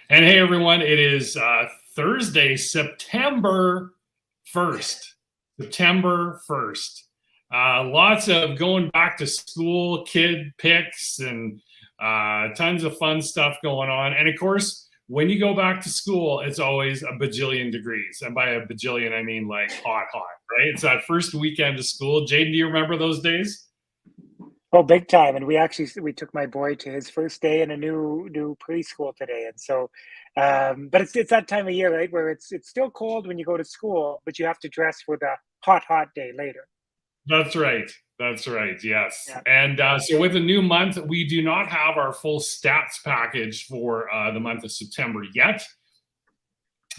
And hey, everyone, it is Thursday, September 1st. September 1st. Lots of going back to school, kid picks, and tons of fun stuff going on. And of course, when you go back to school, it's always a bajillion degrees. And by a bajillion, I mean like hot, right? It's that first weekend of school. Jaden, do you remember those days? Oh, big time! And we took my boy to his first day in a new preschool today, and so, but it's that time of year, right, where it's still cold when you go to school, but you have to dress for the hot day later. That's right. That's right. Yes. Yeah. And so, with a new month, we do not have our full stats package for the month of September yet.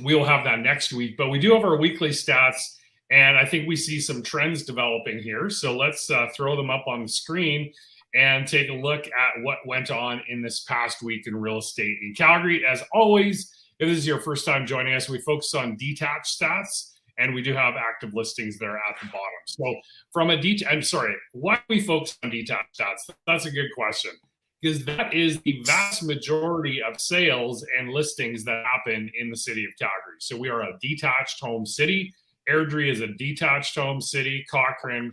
We will have that next week, but we do have our weekly stats. And I think we see some trends developing here. So, let's throw them up on the screen and take a look at what went on in this past week in real estate in Calgary. As always, if this is your first time joining us, we focus on detached stats. And we do have active listings there at the bottom. So from a I'm sorry, why do we focus on detached stats? That's a good question, because that is the vast majority of sales and listings that happen in the city of Calgary. So we are a detached home city. Airdrie is a detached home city. Cochrane,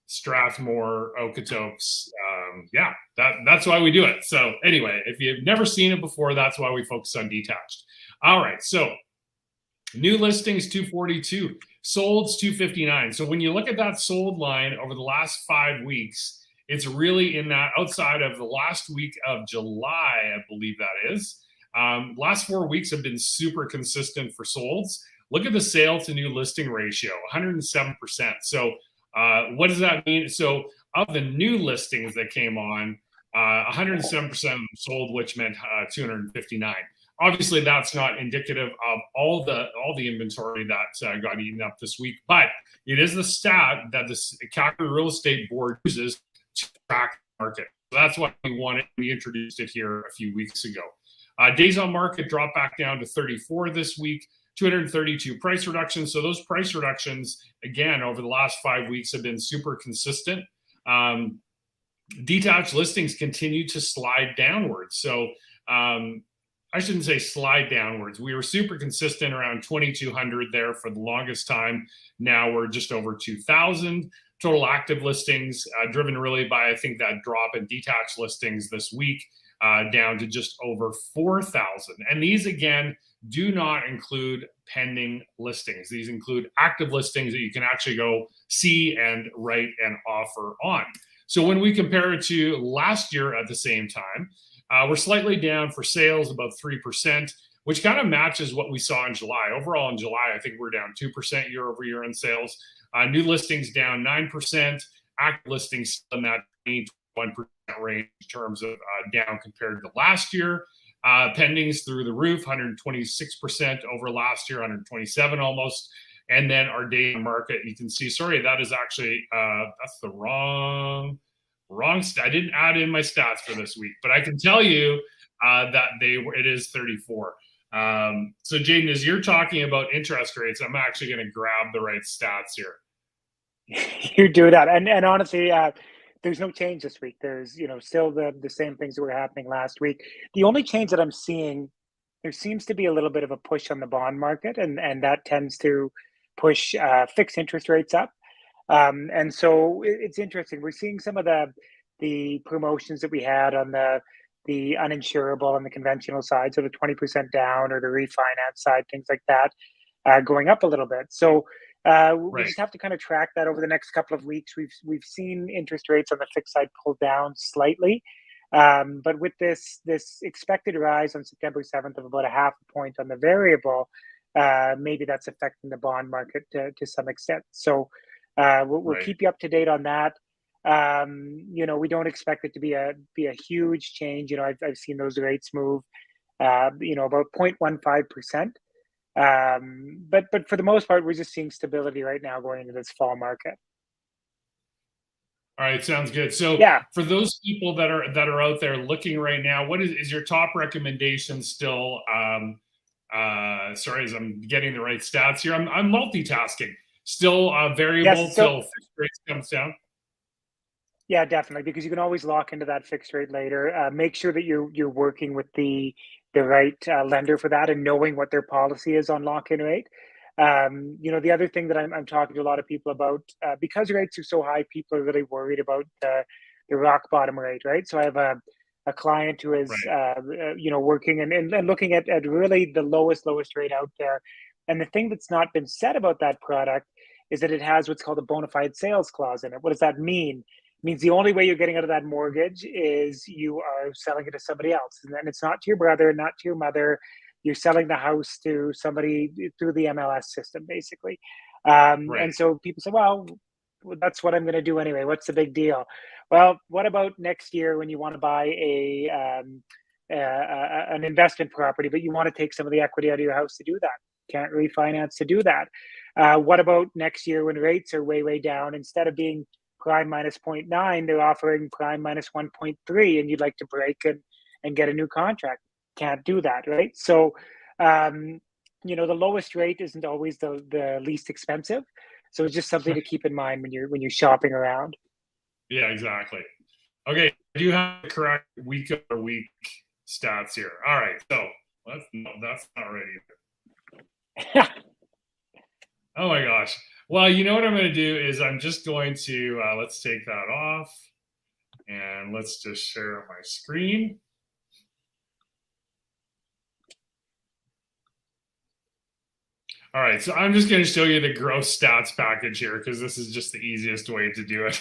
Strathmore, Okotoks. Yeah, that's why we do it. So anyway, if you've never seen it before, that's why we focus on detached. All right, so new listings 242, solds 259. So when you look at that sold line over the last 5 weeks, it's really in that outside of the last week of July, I believe that is. Last 4 weeks have been super consistent for solds. Look at the sale to new listing ratio, 107%. So what does that mean? So of the new listings that came on, 107% of them sold, which meant 259. Obviously, that's not indicative of all the inventory that got eaten up this week, but it is the stat that the Calgary Real Estate Board uses to track the market. So that's why we introduced it here a few weeks ago. Days on market dropped back down to 34 this week, 232 price reductions. So those price reductions, again, over the last 5 weeks have been super consistent. Detached listings continue to slide downwards. So I shouldn't say slide downwards. We were super consistent around 2,200 there for the longest time. Now we're just over 2,000 total active listings, driven really by, I think, that drop in detached listings this week, down to just over 4,000. And these, again, do not include pending listings. These include active listings that you can actually go see and write an offer on. So when we compare it to last year at the same time, we're slightly down for sales, about 3%, which kind of matches what we saw in July. Overall, in July, I think we're down 2% year over year in sales. New listings down 9%. Active listings in that 21% range in terms of down compared to last year. Pendings through the roof, 126% over last year, 127 almost. And then our day on market, you can see, sorry, that is actually, that's the wrong I didn't add in my stats for this week, but I can tell you that it is 34. So Jaden, as you're talking about interest rates, I'm actually going to grab the right stats here. You do that, and honestly, there's no change this week. There's still the same things that were happening last week. The only change that I'm seeing, there seems to be a little bit of a push on the bond market, and that tends to push fixed interest rates up. And so it's interesting. We're seeing some of the promotions that we had on the uninsurable and the conventional side, so the 20% down or the refinance side, things like that, going up a little bit. So we just have to kind of track that over the next couple of weeks. We've seen interest rates on the fixed side pull down slightly, but with this expected rise on September 7th of about a half a point on the variable, maybe that's affecting the bond market to some extent. So we'll keep you up to date on that. We don't expect it to be a huge change. I've seen those rates move, about 0.15%. But for the most part, we're just seeing stability right now going into this fall market. All right, sounds good. So for those people that are out there looking right now, what is your top recommendation still? Sorry, as I'm getting the right stats here, I'm multitasking. Still variable till fixed rates comes down. Yeah, definitely, because you can always lock into that fixed rate later. Make sure that you're working with the right lender for that and knowing what their policy is on lock-in rate. The other thing that I'm talking to a lot of people about, because rates are so high, people are really worried about the rock bottom rate, right? So I have a client who is, Right. working and looking at really the lowest rate out there. And the thing that's not been said about that product is that it has what's called a bona fide sales clause in it. What does that mean? Means the only way you're getting out of that mortgage is you are selling it to somebody else. And then it's not to your brother, not to your mother. You're selling the house to somebody through the MLS system, basically. Right. And so people say, well, that's what I'm going to do anyway. What's the big deal? Well, what about next year when you want to buy an investment property, but you want to take some of the equity out of your house to do that? Can't refinance to do that. What about next year when rates are way down? Instead of being prime minus zero point 0.9, they're offering prime minus 1.3, and you'd like to break and get a new contract. Can't do that, right? So, the lowest rate isn't always the least expensive. So it's just something to keep in mind when you're shopping around. Yeah, exactly. Okay, I do have the correct week over week stats here. All right, so that's not right either. Oh my gosh. Well, you know what I'm going to do is I'm just going to let's take that off and let's just share my screen. All right, so I'm just going to show you the gross stats package here because this is just the easiest way to do it.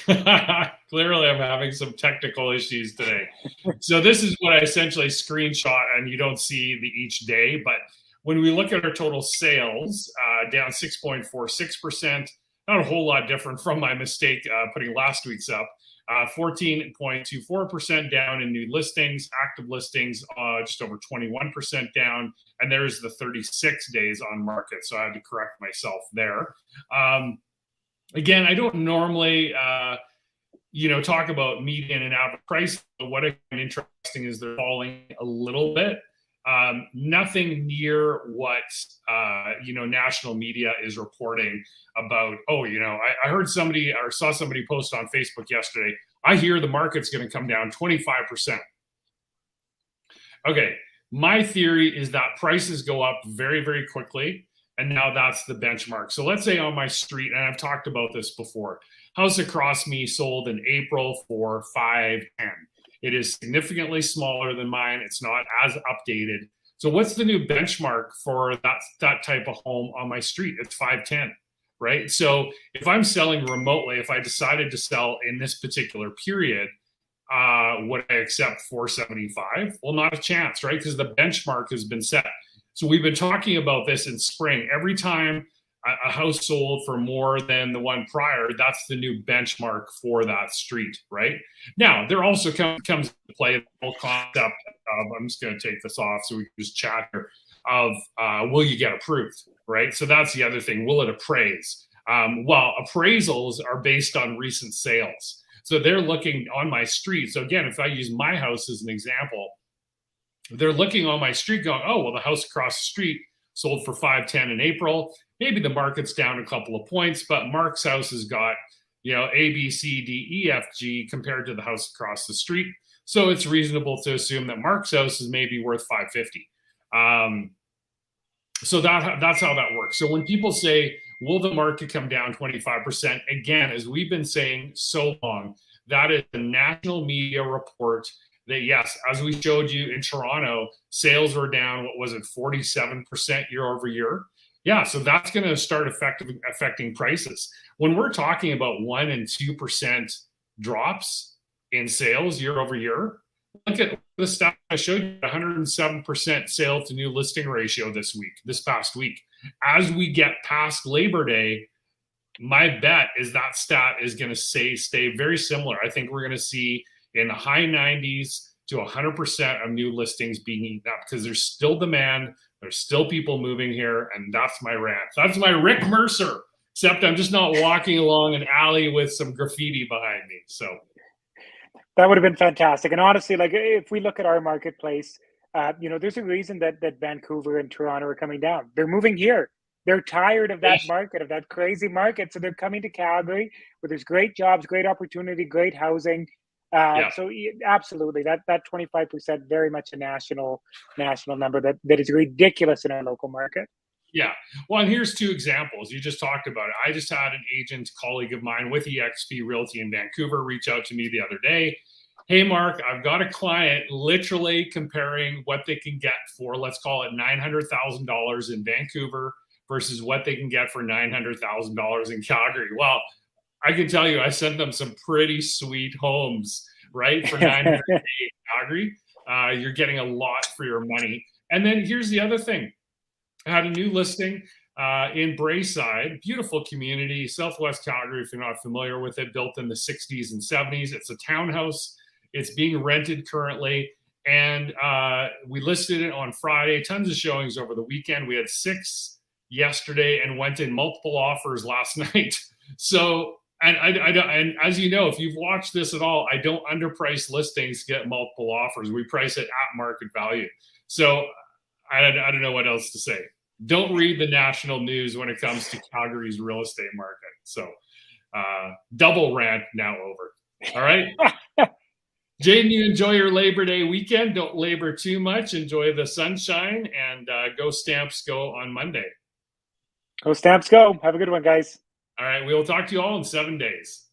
Clearly, I'm having some technical issues today. So this is what I essentially screenshot, and you don't see the each day, but when we look at our total sales, down 6.46%, not a whole lot different from my mistake putting last week's up. 14.24% down in new listings, active listings just over 21% down, and there's the 36 days on market. So I had to correct myself there. Again, I don't normally talk about median and average price, but what I find interesting is they're falling a little bit. Nothing near what national media is reporting about. I heard somebody or saw somebody post on Facebook yesterday. I hear the market's going to come down 25%. Okay, my theory is that prices go up very, very quickly, and now that's the benchmark. So let's say on my street, and I've talked about this before, house across me sold in April for 510. It is significantly smaller than mine. It's not as updated. So what's the new benchmark for that type of home on my street? It's 510, right? So if I'm selling remotely, if I decided to sell in this particular period, would I accept 475? Well, not a chance, right? Because the benchmark has been set. So we've been talking about this in spring. Every time a house sold for more than the one prior, that's the new benchmark for that street, right? Now, there also comes into play the whole concept of, I'm just going to take this off so we can just chat here, of will you get approved, right? So that's the other thing. Will it appraise? Well, appraisals are based on recent sales. So they're looking on my street. So again, if I use my house as an example, they're looking on my street going, oh, well, the house across the street sold for 510 in April. Maybe the market's down a couple of points, but Mark's house has got, A, B, C, D, E, F, G compared to the house across the street. So it's reasonable to assume that Mark's house is maybe worth 550. So that's how that works. So when people say, will the market come down 25%? Again, as we've been saying so long, that is the national media report that, yes, as we showed you in Toronto, sales were down, what was it, 47% year over year? Yeah, so that's going to start affecting prices. When we're talking about 1% and 2% drops in sales year over year, look at the stuff I showed you, 107% sale to new listing ratio this past week. As we get past Labor Day, my bet is that stat is going to stay very similar. I think we're going to see in the high 90s to 100% of new listings being eaten up because there's still demand. There's still people moving here, and that's my rant. That's my Rick Mercer, except I'm just not walking along an alley with some graffiti behind me. So that would have been fantastic. And honestly, like if we look at our marketplace, there's a reason that Vancouver and Toronto are coming down. They're moving here. They're tired of that market, of that crazy market. So they're coming to Calgary where there's great jobs, great opportunity, great housing. Yeah. So absolutely, that 25% very much a national number that is ridiculous in our local market. Yeah. Well, and here's two examples. You just talked about it. I just had an agent colleague of mine with eXp Realty in Vancouver reach out to me the other day. Hey, Mark, I've got a client literally comparing what they can get for, let's call it $900,000 in Vancouver versus what they can get for $900,000 in Calgary. Well, I can tell you, I sent them some pretty sweet homes, right? For $900,000 in Calgary. You're getting a lot for your money. And then here's the other thing. I had a new listing in Braeside, beautiful community, Southwest Calgary, if you're not familiar with it, built in the 60s and 70s. It's a townhouse. It's being rented currently. And we listed it on Friday, tons of showings over the weekend. We had 6 yesterday and went in multiple offers last night. So, and as you know, if you've watched this at all, I don't underprice listings to get multiple offers. We price it at market value. So I don't know what else to say. Don't read the national news when it comes to Calgary's real estate market. So double rant now over. All right. Jayden, you enjoy your Labor Day weekend. Don't labor too much. Enjoy the sunshine, and go Stamps go on Monday. Go Stamps go. Have a good one, guys. All right. We will talk to you all in 7 days.